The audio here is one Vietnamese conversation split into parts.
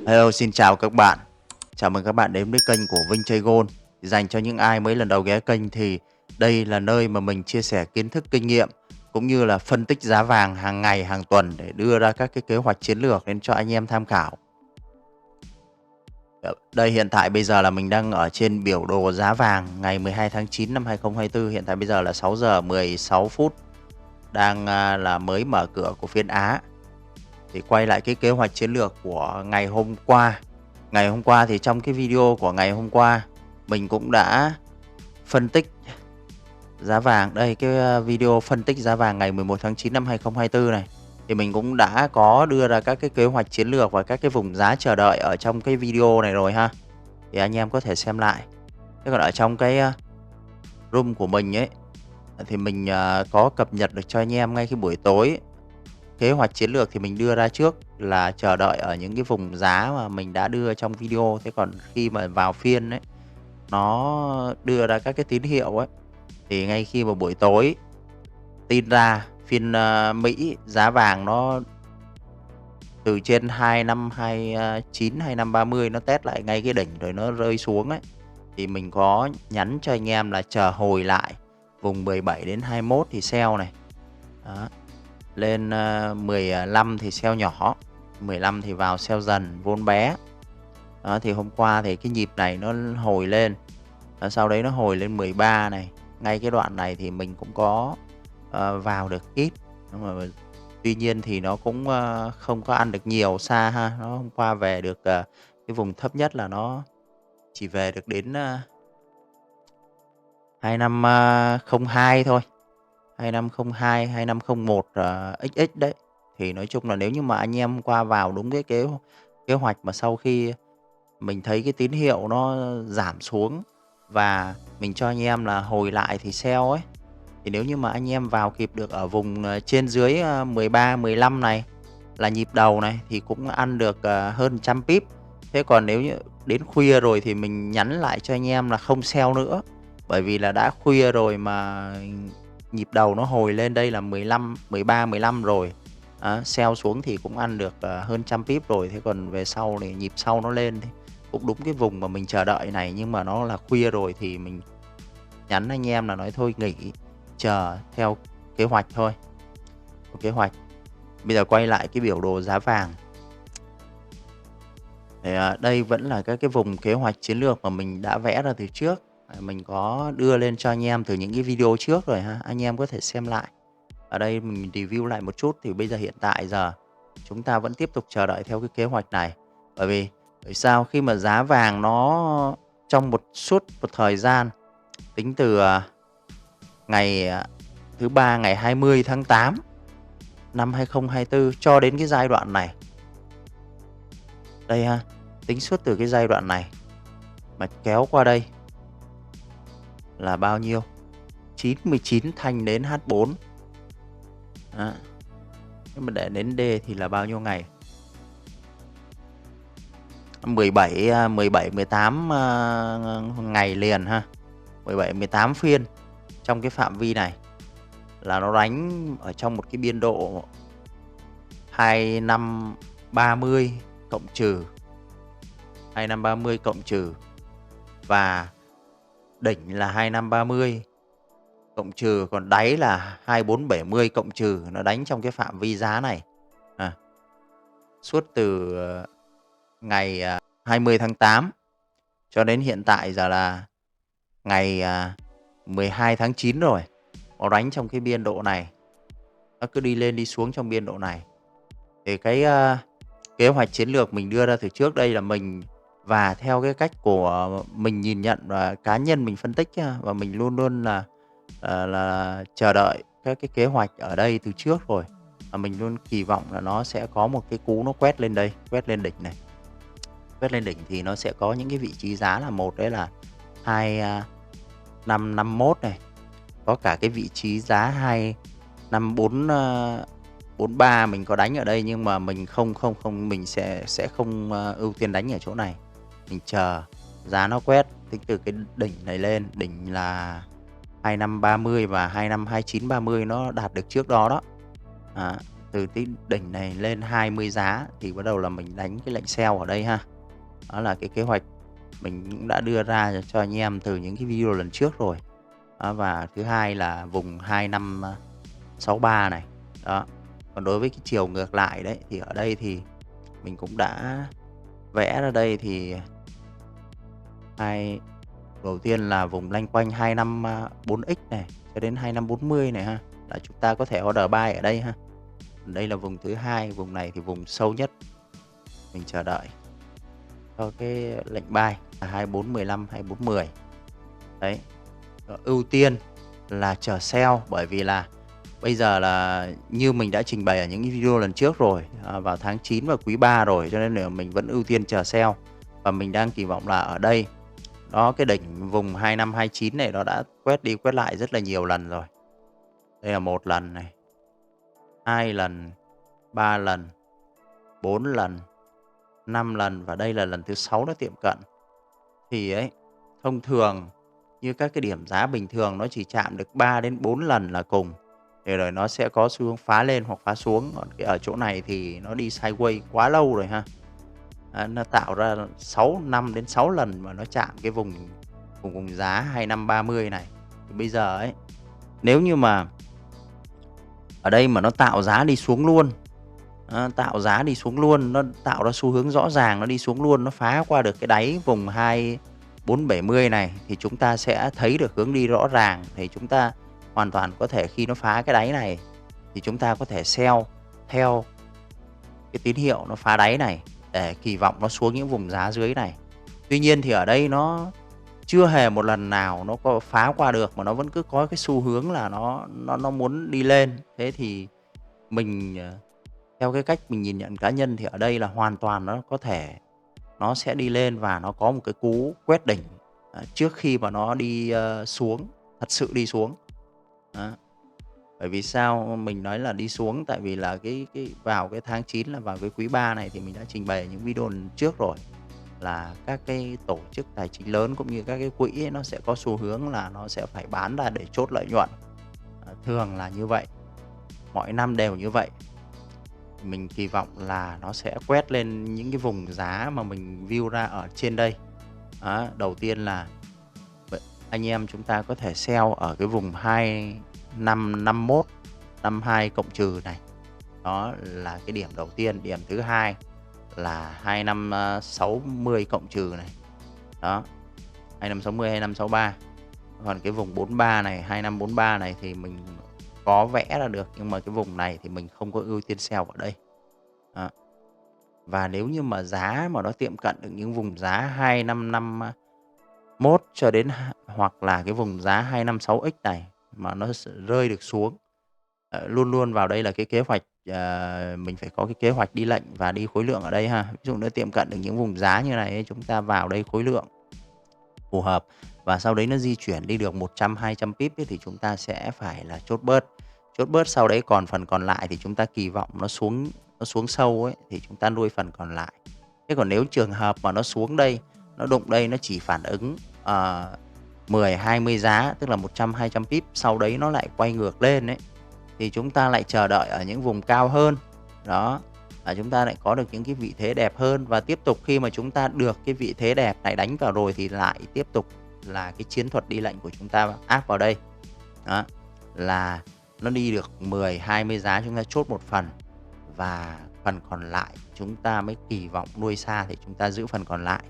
Hello, xin chào các bạn. Chào mừng các bạn đến với kênh của Vinh Chơi Gold. Dành cho những ai mới lần đầu ghé kênh thì đây là nơi mà mình chia sẻ kiến thức, kinh nghiệm cũng như là phân tích giá vàng hàng ngày, hàng tuần để đưa ra các cái kế hoạch chiến lược đến cho anh em tham khảo. Đây hiện tại bây giờ là mình đang ở trên biểu đồ giá vàng ngày 12 tháng 9 năm 2024. Hiện tại bây giờ là 6 giờ 16 phút. Đang là mới mở cửa của phiên Á. Thì quay lại cái kế hoạch chiến lược của ngày hôm qua. Ngày hôm qua thì trong cái video của ngày hôm qua mình cũng đã phân tích giá vàng. Đây cái video phân tích giá vàng ngày 11 tháng 9 năm 2024 này. Thì mình cũng đã có đưa ra các cái kế hoạch chiến lược và các cái vùng giá chờ đợi ở trong cái video này rồi ha. Thì anh em có thể xem lại. Thế còn ở trong cái room của mình ấy thì mình có cập nhật được cho anh em ngay cái buổi tối. Kế hoạch chiến lược thì mình đưa ra trước là chờ đợi ở những cái vùng giá mà mình đã đưa trong video. Thế còn khi mà vào phiên ấy, nó đưa ra các cái tín hiệu ấy, thì ngay khi mà buổi tối tin ra phiên Mỹ giá vàng nó từ trên 2529 2530 nó test lại ngay cái đỉnh rồi nó rơi xuống ấy, thì mình có nhắn cho anh em là chờ hồi lại vùng 17 đến 21 thì sell này. Đó. Lên 15 thì sell nhỏ, 15 thì vào sell dần vốn bé. Đó, thì hôm qua thì cái nhịp này nó hồi lên, sau đấy nó hồi lên 13 này. Ngay cái đoạn này thì mình cũng có vào được ít, nhưng mà tuy nhiên thì nó cũng không có ăn được nhiều xa ha. Nó hôm qua về được cái vùng thấp nhất là nó chỉ về được đến 2502 thôi, 2502 2501 XX đấy. Thì nói chung là nếu như mà anh em qua vào đúng cái kế hoạch mà sau khi mình thấy cái tín hiệu nó giảm xuống và mình cho anh em là hồi lại thì sell ấy, thì nếu như mà anh em vào kịp được ở vùng trên dưới 13 15 này là nhịp đầu này thì cũng ăn được hơn 100 pip. Thế còn nếu như đến khuya rồi thì mình nhắn lại cho anh em là không sell nữa, bởi vì là đã khuya rồi mà nhịp đầu nó hồi lên đây là 15 13 15 rồi. Sell xuống thì cũng ăn được hơn 100 pip rồi. Thế còn về sau thì nhịp sau nó lên thì cũng đúng cái vùng mà mình chờ đợi này, nhưng mà nó là khuya rồi thì mình nhắn anh em là nói thôi nghỉ, chờ theo kế hoạch thôi. Kế hoạch. Bây giờ quay lại cái biểu đồ giá vàng. Thì đây vẫn là các cái vùng kế hoạch chiến lược mà mình đã vẽ ra từ trước. Mình có đưa lên cho anh em từ những cái video trước rồi ha. Anh em có thể xem lại. Ở đây mình review lại một chút. Thì bây giờ hiện tại giờ chúng ta vẫn tiếp tục chờ đợi theo cái kế hoạch này. Bởi sao? Khi mà giá vàng nó trong suốt một thời gian tính từ ngày thứ ba ngày 20 tháng 8 năm 2024 cho đến cái giai đoạn này. Đây ha, tính suốt từ cái giai đoạn này mà kéo qua đây là bao nhiêu? 99 thanh đến H4. Đó. Nhưng mà để đến D thì là bao nhiêu ngày? 17 18 ngày liền ha. 17 18 phiên trong cái phạm vi này là nó đánh ở trong một cái biên độ 2530 cộng trừ 2530 cộng trừ và đỉnh là 2530 cộng trừ, còn đáy là 2470 cộng trừ. Nó đánh trong cái phạm vi giá này suốt từ ngày 20 tháng 8 cho đến hiện tại giờ là ngày 12 tháng 9 rồi. Nó đánh trong cái biên độ này, nó cứ đi lên đi xuống trong biên độ này. Thì cái kế hoạch chiến lược mình đưa ra từ trước đây là mình, và theo cái cách của mình nhìn nhận và cá nhân mình phân tích, và mình luôn luôn là chờ đợi các cái kế hoạch ở đây từ trước rồi, và mình luôn kỳ vọng là nó sẽ có một cái cú nó quét lên đây, quét lên đỉnh này. Quét lên đỉnh thì nó sẽ có những cái vị trí giá là một đấy là 2551 này, có cả cái vị trí giá 2543 mình có đánh ở đây, nhưng mà mình không mình sẽ không ưu tiên đánh ở chỗ này. Mình chờ giá nó quét tính từ cái đỉnh này lên, đỉnh là 2530 và 252930 nó đạt được trước đó đó. từ cái đỉnh này lên 20 giá thì bắt đầu là mình đánh cái lệnh sell ở đây ha. Đó là cái kế hoạch mình cũng đã đưa ra cho anh em từ những cái video lần trước rồi. Đó, và thứ hai là vùng 2563 này. Đó. Còn đối với cái chiều ngược lại đấy thì ở đây thì mình cũng đã vẽ ra đây thì đầu tiên là vùng loanh quanh 254x này cho đến 2540 này ha, là chúng ta có thể order buy ở đây ha. Đây là vùng thứ hai, vùng này thì vùng sâu nhất. Mình chờ đợi cho cái lệnh buy là 2415, 2410. Đấy. Ưu tiên là chờ sell, bởi vì là bây giờ là như mình đã trình bày ở những video lần trước rồi, vào tháng 9 và quý 3 rồi, cho nên là mình vẫn ưu tiên chờ sell. Và mình đang kỳ vọng là ở đây, đó, cái đỉnh vùng 2529 này nó đã quét đi quét lại rất là nhiều lần rồi. Đây là 1 lần này, 2 lần, 3 lần, 4 lần, 5 lần và đây là lần thứ 6 nó tiệm cận. Thì ấy, thông thường như các cái điểm giá bình thường nó chỉ chạm được 3 đến 4 lần là cùng. Để rồi nó sẽ có xu hướng phá lên hoặc phá xuống. Còn ở chỗ này thì nó đi sideways quá lâu rồi ha. Nó tạo ra 5 đến 6 lần mà nó chạm cái vùng giá 2530 này. Thì bây giờ ấy, nếu như mà ở đây mà nó tạo giá đi xuống luôn, nó tạo ra xu hướng rõ ràng, nó đi xuống luôn, nó phá qua được cái đáy vùng 2470 này thì chúng ta sẽ thấy được hướng đi rõ ràng. Thì chúng ta hoàn toàn có thể khi nó phá cái đáy này thì chúng ta có thể sell theo cái tín hiệu nó phá đáy này để kỳ vọng nó xuống những vùng giá dưới này. Tuy nhiên thì ở đây nó chưa hề một lần nào nó có phá qua được, mà nó vẫn cứ có cái xu hướng là nó muốn đi lên. Thế thì mình theo cái cách mình nhìn nhận cá nhân thì ở đây là hoàn toàn nó có thể nó sẽ đi lên và nó có một cái cú quét đỉnh trước khi mà nó đi xuống, thật sự đi xuống. Đó. Bởi vì sao mình nói là đi xuống, tại vì là cái vào cái tháng 9 là vào cái quý 3 này thì mình đã trình bày những video trước rồi, là các cái tổ chức tài chính lớn cũng như các cái quỹ ấy, nó sẽ có xu hướng là nó sẽ phải bán ra để chốt lợi nhuận. Thường là như vậy, mọi năm đều như vậy. Mình kỳ vọng là nó sẽ quét lên những cái vùng giá mà mình view ra ở trên đây. Đó, đầu tiên là anh em chúng ta có thể sell ở cái vùng 2551, 52 cộng trừ này. Đó là cái điểm đầu tiên. Điểm thứ hai là 2560 cộng trừ này. Đó, 2560, 2563. Còn cái vùng 43 này, 2543 này thì mình có vẽ ra được, nhưng mà cái vùng này thì mình không có ưu tiên sell ở đây. Đó. Và nếu như mà giá mà nó tiệm cận được những vùng giá 2551 cho đến hoặc là cái vùng giá 256x này mà nó rơi được xuống, luôn luôn vào đây là cái kế hoạch, mình phải có cái kế hoạch đi lệnh và đi khối lượng ở đây ha. Ví dụ nó tiệm cận được những vùng giá như này, chúng ta vào đây khối lượng phù hợp và sau đấy nó di chuyển đi được 100-200 pip ấy, thì chúng ta sẽ phải là chốt bớt. Sau đấy còn phần còn lại thì chúng ta kỳ vọng nó xuống sâu ấy thì chúng ta nuôi phần còn lại. Thế còn nếu trường hợp mà nó xuống đây, nó đụng đây, nó chỉ phản ứng 10-20 giá, tức là 100-200 pip, sau đấy nó lại quay ngược lên ấy, thì chúng ta lại chờ đợi ở những vùng cao hơn. Đó, chúng ta lại có được những cái vị thế đẹp hơn. Và tiếp tục khi mà chúng ta được cái vị thế đẹp này đánh vào rồi thì lại tiếp tục là cái chiến thuật đi lệnh của chúng ta áp vào đây. Đó, là nó đi được 10-20 giá chúng ta chốt một phần, và phần còn lại chúng ta mới kỳ vọng nuôi xa thì chúng ta giữ phần còn lại.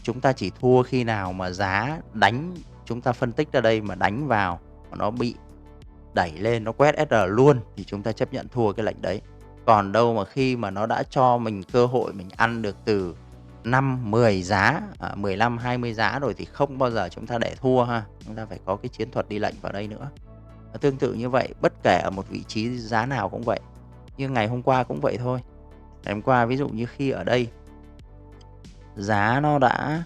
Chúng ta chỉ thua khi nào mà giá đánh, chúng ta phân tích ra đây mà đánh vào mà nó bị đẩy lên, nó quét SR luôn thì chúng ta chấp nhận thua cái lệnh đấy. Còn đâu mà khi mà nó đã cho mình cơ hội mình ăn được từ 5-10 giá, 15-20 giá rồi thì không bao giờ chúng ta để thua ha. Chúng ta phải có cái chiến thuật đi lệnh vào đây nữa. Tương tự như vậy, bất kể ở một vị trí giá nào cũng vậy. Như ngày hôm qua cũng vậy thôi. Ngày hôm qua ví dụ như khi ở đây giá nó đã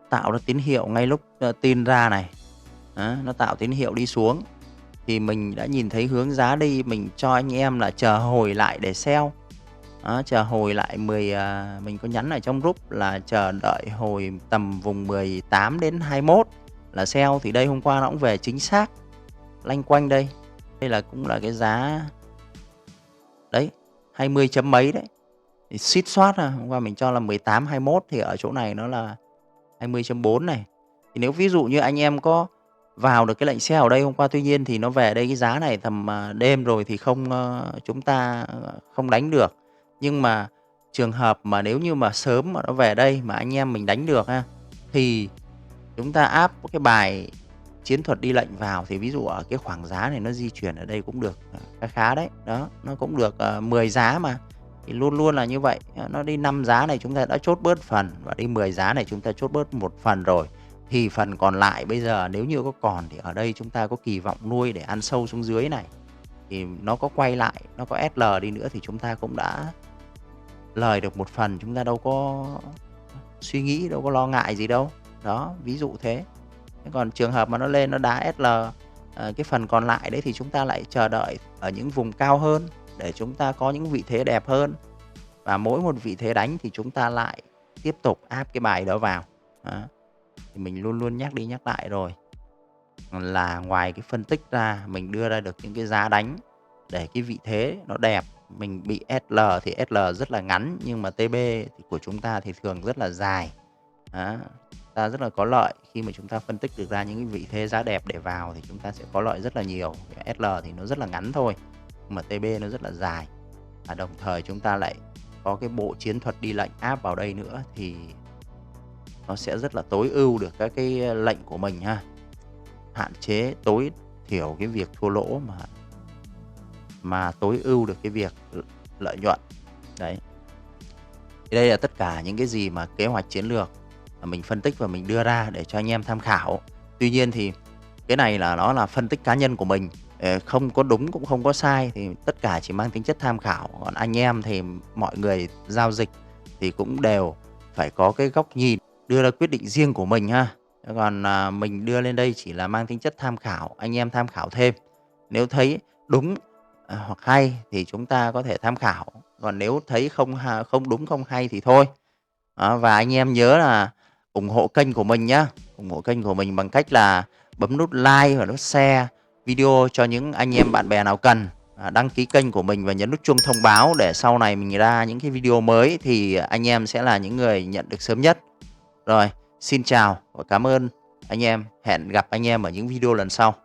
tạo ra tín hiệu ngay lúc tin ra này, nó tạo tín hiệu đi xuống thì mình đã nhìn thấy hướng giá đi, mình cho anh em là chờ hồi lại để sell. Chờ hồi lại mình có nhắn ở trong group là chờ đợi hồi tầm vùng 18 đến 21 là sell. Thì đây hôm qua nó cũng về chính xác loanh quanh đây. Đây là cũng là cái giá Đấy, 20 chấm mấy đấy. Thì suýt soát hôm qua mình cho là 18, 21 thì ở chỗ này nó là 20.4 này. Thì nếu ví dụ như anh em có vào được cái lệnh sell ở đây hôm qua, tuy nhiên thì nó về đây cái giá này tầm đêm rồi thì chúng ta không đánh được. Nhưng mà trường hợp mà nếu như mà sớm mà nó về đây mà anh em mình đánh được thì chúng ta áp cái bài chiến thuật đi lệnh vào, thì ví dụ ở cái khoảng giá này nó di chuyển ở đây cũng được khá khá đấy. Đó, nó cũng được 10 giá mà. Thì luôn luôn là như vậy, nó đi 5 giá này chúng ta đã chốt bớt phần, và đi 10 giá này chúng ta chốt bớt một phần rồi. Thì phần còn lại bây giờ nếu như có còn thì ở đây chúng ta có kỳ vọng nuôi để ăn sâu xuống dưới này. Thì nó có quay lại, nó có SL đi nữa thì chúng ta cũng đã lời được một phần, chúng ta đâu có suy nghĩ, đâu có lo ngại gì đâu. Đó, ví dụ thế. Còn trường hợp mà nó lên nó đá SL cái phần còn lại đấy thì chúng ta lại chờ đợi ở những vùng cao hơn để chúng ta có những vị thế đẹp hơn. Và mỗi một vị thế đánh thì chúng ta lại tiếp tục áp cái bài đó vào. Đó. Thì mình luôn luôn nhắc đi nhắc lại rồi, là ngoài cái phân tích ra mình đưa ra được những cái giá đánh để cái vị thế nó đẹp. Mình bị SL thì SL rất là ngắn, nhưng mà TB thì của chúng ta thì thường rất là dài. Đó. Ta rất là có lợi khi mà chúng ta phân tích được ra những cái vị thế giá đẹp để vào thì chúng ta sẽ có lợi rất là nhiều. SL thì nó rất là ngắn thôi, nhưng mà TB nó rất là dài. Và đồng thời chúng ta lại có cái bộ chiến thuật đi lệnh áp vào đây nữa thì nó sẽ rất là tối ưu được các cái lệnh của mình ha. Hạn chế tối thiểu cái việc thua lỗ mà tối ưu được cái việc lợi nhuận. Đấy. Thì đây là tất cả những cái gì mà kế hoạch chiến lược mà mình phân tích và mình đưa ra để cho anh em tham khảo. Tuy nhiên thì cái này là nó là phân tích cá nhân của mình, không có đúng cũng không có sai, thì tất cả chỉ mang tính chất tham khảo. Còn anh em thì mọi người giao dịch thì cũng đều phải có cái góc nhìn, đưa ra quyết định riêng của mình ha. Còn mình đưa lên đây chỉ là mang tính chất tham khảo, anh em tham khảo thêm. Nếu thấy đúng hoặc hay thì chúng ta có thể tham khảo. Còn nếu thấy không đúng không hay thì thôi. Đó, và anh em nhớ là ủng hộ kênh của mình nhá. Ủng hộ kênh của mình bằng cách là bấm nút like và nút share video cho những anh em bạn bè nào cần. Đăng ký kênh của mình và nhấn nút chuông thông báo để sau này mình ra những cái video mới thì anh em sẽ là những người nhận được sớm nhất. Rồi, xin chào và cảm ơn anh em. Hẹn gặp anh em ở những video lần sau.